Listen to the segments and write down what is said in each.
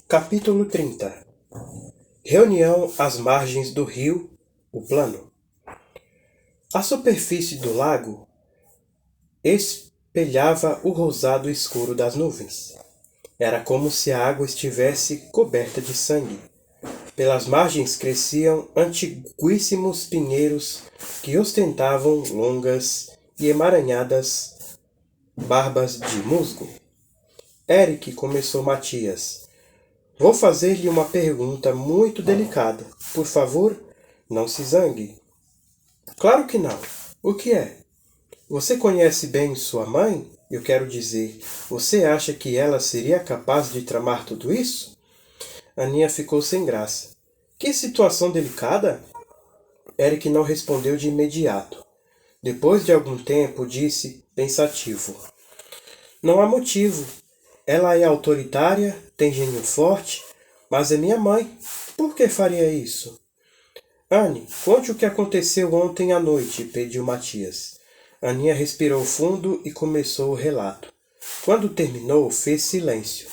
Capítulo 30. Reunião às margens do rio, o plano. A superfície do lago espelhava o rosado escuro das nuvens. Era como se a água estivesse coberta de sangue. Pelas margens cresciam antiguíssimos pinheiros que ostentavam longas e emaranhadas barbas de musgo. Eric, começou Matias. Vou fazer-lhe uma pergunta muito delicada. Por favor, não se zangue. Claro que não. O que é? Você conhece bem sua mãe? Eu quero dizer, você acha que ela seria capaz de tramar tudo isso? Aninha ficou sem graça. Que situação delicada? Eric não respondeu de imediato. Depois de algum tempo, disse, pensativo. Não há motivo. Ela é autoritária, tem gênio forte, mas é minha mãe. Por que faria isso? Anne, conte o que aconteceu ontem à noite, pediu Matias. Aninha respirou fundo e começou o relato. Quando terminou, fez silêncio.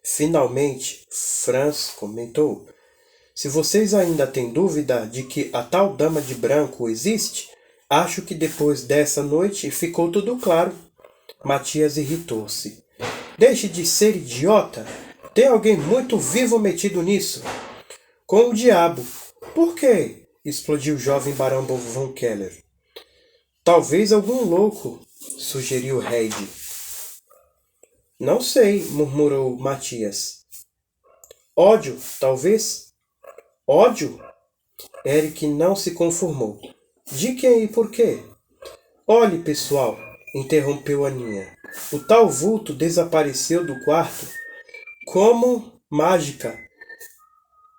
Finalmente, Franz comentou. Se vocês ainda têm dúvida de que a tal dama de branco existe, acho que depois dessa noite ficou tudo claro. Matias irritou-se. Deixe de ser idiota! Tem alguém muito vivo metido nisso. Com o diabo. Por quê? Explodiu o jovem barão von Keller. Talvez algum louco, sugeriu Heidi. Não sei, murmurou Matias. Ódio, talvez? Ódio? Eric não se conformou. De quem e por quê? Olhe, pessoal, interrompeu Aninha. O tal vulto desapareceu do quarto como mágica,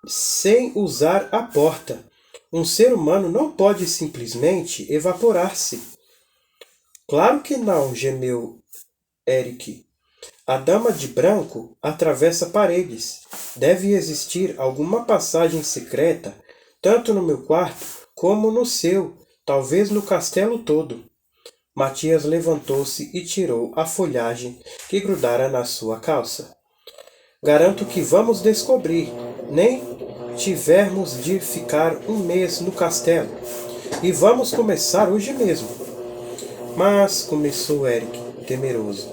sem usar a porta. Um ser humano não pode simplesmente evaporar-se. Claro que não, gemeu Eric. A dama de branco atravessa paredes. Deve existir alguma passagem secreta, tanto no meu quarto como no seu, talvez no castelo todo. Matias levantou-se e tirou a folhagem que grudara na sua calça. Garanto que vamos descobrir, nem tivermos de ficar um mês no castelo. E vamos começar hoje mesmo. Mas, começou Eric, temeroso.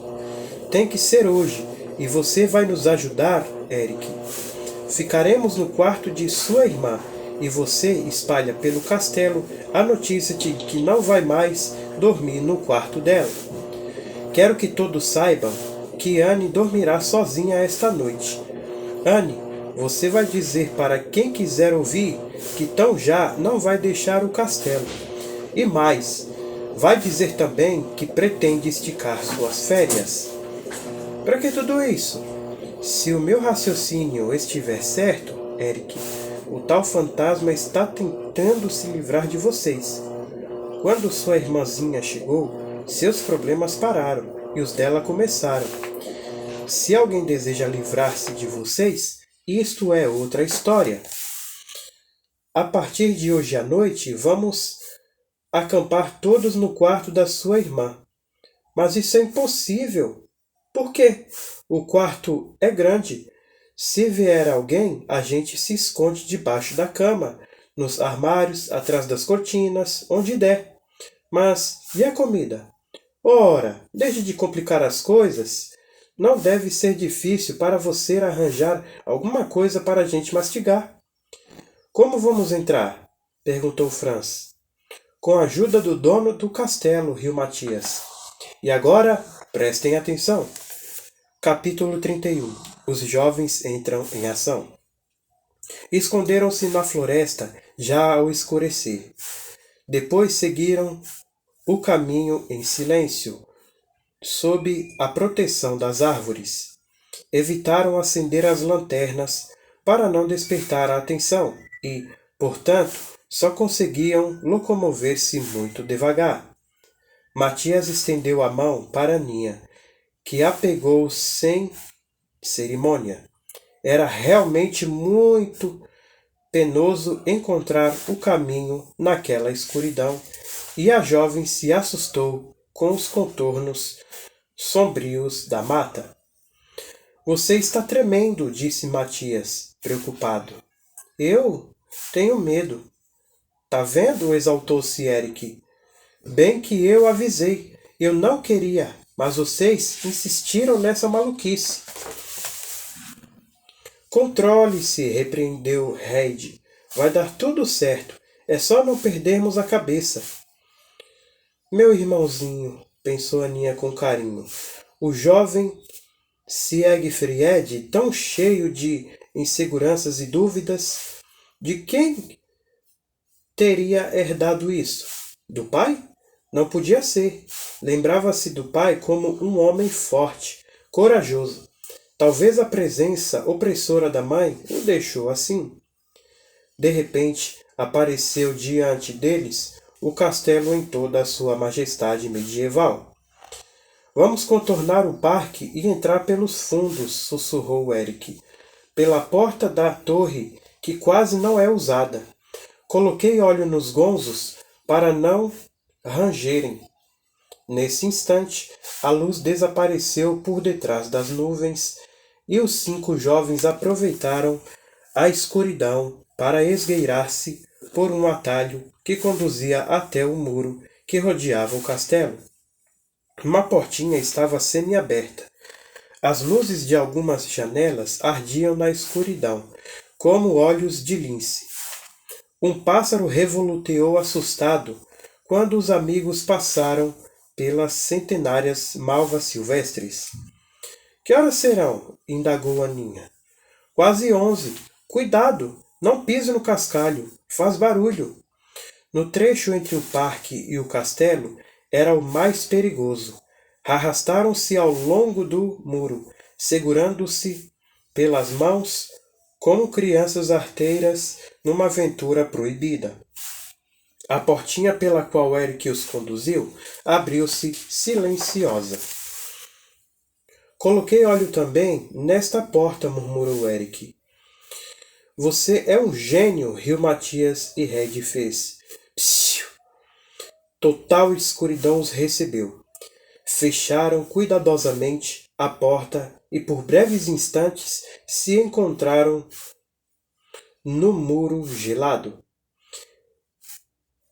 Tem que ser hoje, e você vai nos ajudar, Eric. Ficaremos no quarto de sua irmã, e você espalha pelo castelo a notícia de que não vai mais dormir no quarto dela. Quero que todos saibam que Anne dormirá sozinha esta noite. Anne, você vai dizer para quem quiser ouvir que tão já não vai deixar o castelo. E mais, vai dizer também que pretende esticar suas férias. Para que tudo isso? Se o meu raciocínio estiver certo, Eric, o tal fantasma está tentando se livrar de vocês. Quando sua irmãzinha chegou, seus problemas pararam e os dela começaram. Se alguém deseja livrar-se de vocês, isto é outra história. A partir de hoje à noite, vamos acampar todos no quarto da sua irmã. Mas isso é impossível. Por quê? O quarto é grande. Se vier alguém, a gente se esconde debaixo da cama, nos armários, atrás das cortinas, onde der. Mas e a comida? Ora, deixe de complicar as coisas. Não deve ser difícil para você arranjar alguma coisa para a gente mastigar. Como vamos entrar? Perguntou Franz. Com a ajuda do dono do castelo, riu Matias. E agora, prestem atenção. Capítulo 31. Os jovens entram em ação. Esconderam-se na floresta já ao escurecer. Depois seguiram o caminho em silêncio, sob a proteção das árvores. Evitaram acender as lanternas para não despertar a atenção e, portanto, só conseguiam locomover-se muito devagar. Matias estendeu a mão para Aninha, que a pegou sem cerimônia. Era realmente muito penoso encontrar o caminho naquela escuridão, e a jovem se assustou com os contornos sombrios da mata. Você está tremendo, disse Matias, preocupado. Eu tenho medo. Tá vendo? Exaltou-se Eric. Bem que eu avisei. Eu não queria, mas vocês insistiram nessa maluquice. Controle-se, repreendeu Reid. Vai dar tudo certo. É só não perdermos a cabeça. Meu irmãozinho, pensou Aninha com carinho. O jovem Siegfried, tão cheio de inseguranças e dúvidas, de quem teria herdado isso? Do pai? Não podia ser. Lembrava-se do pai como um homem forte, corajoso. Talvez a presença opressora da mãe o deixou assim. De repente, apareceu diante deles o castelo em toda a sua majestade medieval. Vamos contornar o parque e entrar pelos fundos, sussurrou Eric. Pela porta da torre, que quase não é usada. Coloquei óleo nos gonzos para não rangerem. Nesse instante, a luz desapareceu por detrás das nuvens e os 5 jovens aproveitaram a escuridão para esgueirar-se por um atalho que conduzia até o muro que rodeava o castelo. Uma portinha estava semiaberta. As luzes de algumas janelas ardiam na escuridão, como olhos de lince. Um pássaro revoloteou assustado quando os amigos passaram pelas centenárias malvas silvestres. Que horas serão? Indagou Aninha. Quase 11. Cuidado! Não pise no cascalho. Faz barulho. No trecho entre o parque e o castelo era o mais perigoso. Arrastaram-se ao longo do muro, segurando-se pelas mãos como crianças arteiras numa aventura proibida. A portinha pela qual Eric os conduziu abriu-se silenciosa. Coloquei óleo também nesta porta, murmurou Eric. Você é um gênio, riu Matias e Red fez. Psiu! Total escuridão os recebeu. Fecharam cuidadosamente a porta e por breves instantes se encontraram no muro gelado.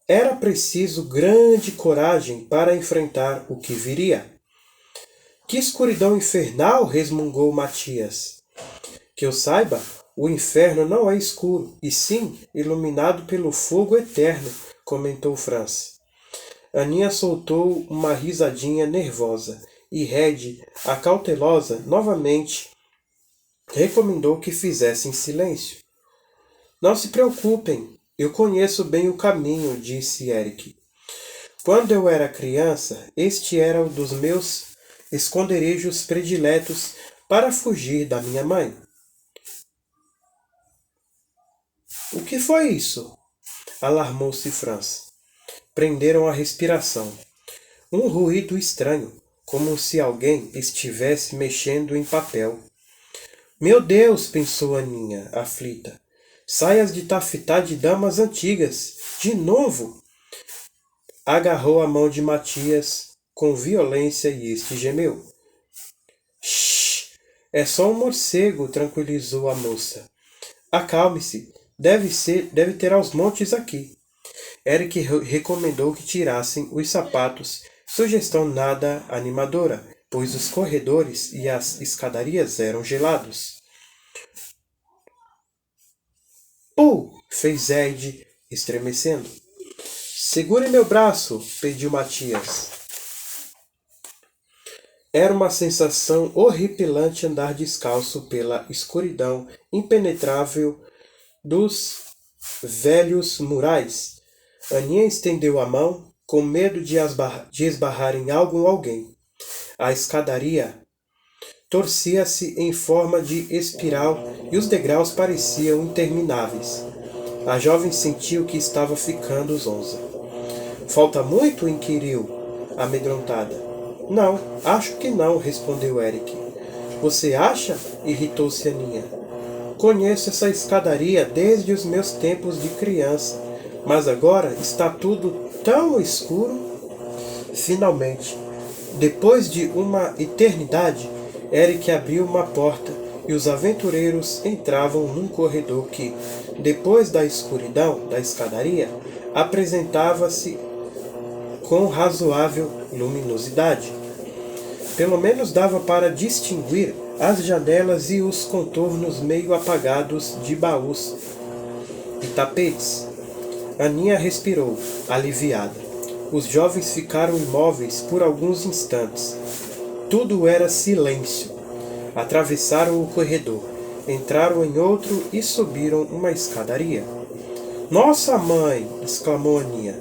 Era preciso grande coragem para enfrentar o que viria. Que escuridão infernal! Resmungou Matias. Que eu saiba, o inferno não é escuro, e sim iluminado pelo fogo eterno, comentou Franz. Aninha soltou uma risadinha nervosa, e Red, a cautelosa, novamente recomendou que fizessem silêncio. Não se preocupem, eu conheço bem o caminho, disse Eric. Quando eu era criança, este era um dos meus esconderijos prediletos para fugir da minha mãe. O que foi isso? Alarmou-se Franz. Prenderam a respiração. Um ruído estranho, como se alguém estivesse mexendo em papel. Meu Deus, pensou Aninha, aflita. Saias de tafetá de damas antigas. De novo! Agarrou a mão de Matias com violência e este gemeu. Shhh! É só um morcego, tranquilizou a moça. Acalme-se. Deve ter aos montes aqui. Eric recomendou que tirassem os sapatos, sugestão nada animadora, pois os corredores e as escadarias eram gelados. Pô! Fez Ed, estremecendo. Segure meu braço, pediu Matias. Era uma sensação horripilante andar descalço pela escuridão impenetrável dos velhos murais. Aninha estendeu a mão, com medo de esbarrar em algo ou alguém. A escadaria torcia-se em forma de espiral e os degraus pareciam intermináveis. A jovem sentiu que estava ficando zonza. Falta muito? Inquiriu, amedrontada. Não, acho que não, respondeu Eric. Você acha? Irritou-se Aninha. Conheço essa escadaria desde os meus tempos de criança, mas agora está tudo tão escuro. Finalmente, depois de uma eternidade, Eric abriu uma porta e os aventureiros entravam num corredor que, depois da escuridão da escadaria, apresentava-se com razoável luminosidade. Pelo menos dava para distinguir as janelas e os contornos meio apagados de baús e tapetes. Aninha respirou, aliviada. Os jovens ficaram imóveis por alguns instantes. Tudo era silêncio. Atravessaram o corredor, entraram em outro e subiram uma escadaria. Nossa, mãe! Exclamou Aninha.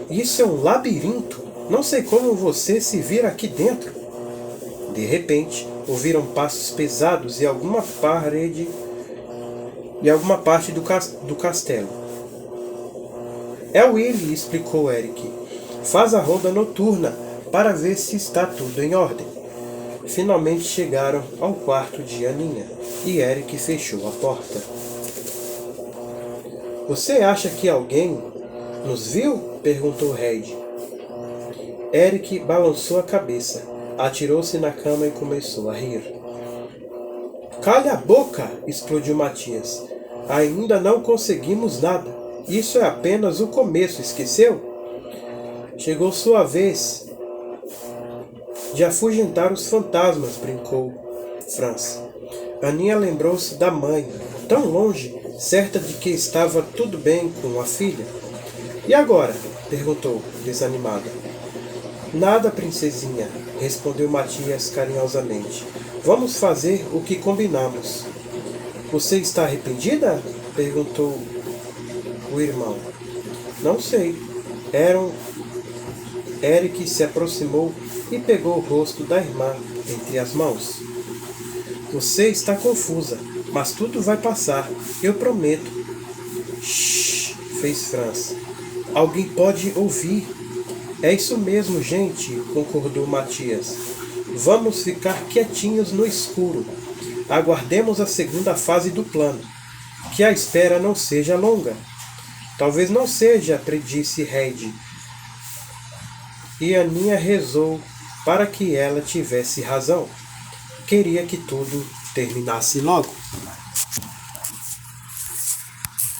Isso é um labirinto! Não sei como você se vira aqui dentro. De repente, ouviram passos pesados e alguma parte do castelo. É o Willy, explicou Eric. Faz a ronda noturna para ver se está tudo em ordem. Finalmente chegaram ao quarto de Aninha e Eric fechou a porta. Você acha que alguém nos viu? Perguntou Reid. Eric balançou a cabeça, atirou-se na cama e começou a rir. Cale a boca! Explodiu Matias. Ainda não conseguimos nada. Isso é apenas o começo, esqueceu? Chegou sua vez de afugentar os fantasmas, brincou Franz. Aninha lembrou-se da mãe, tão longe, certa de que estava tudo bem com a filha. E agora? Perguntou, desanimada. Nada, princesinha, respondeu Matias carinhosamente. Vamos fazer o que combinamos. Você está arrependida? Perguntou o irmão. Não sei. Eric se aproximou e pegou o rosto da irmã entre as mãos. Você está confusa, mas tudo vai passar, eu prometo. Shhh, fez Franz. Alguém pode ouvir. É isso mesmo, gente, concordou Matias. Vamos ficar quietinhos no escuro. Aguardemos a segunda fase do plano. Que a espera não seja longa. Talvez não seja, predisse Reid. E Aninha rezou para que ela tivesse razão. Queria que tudo terminasse logo.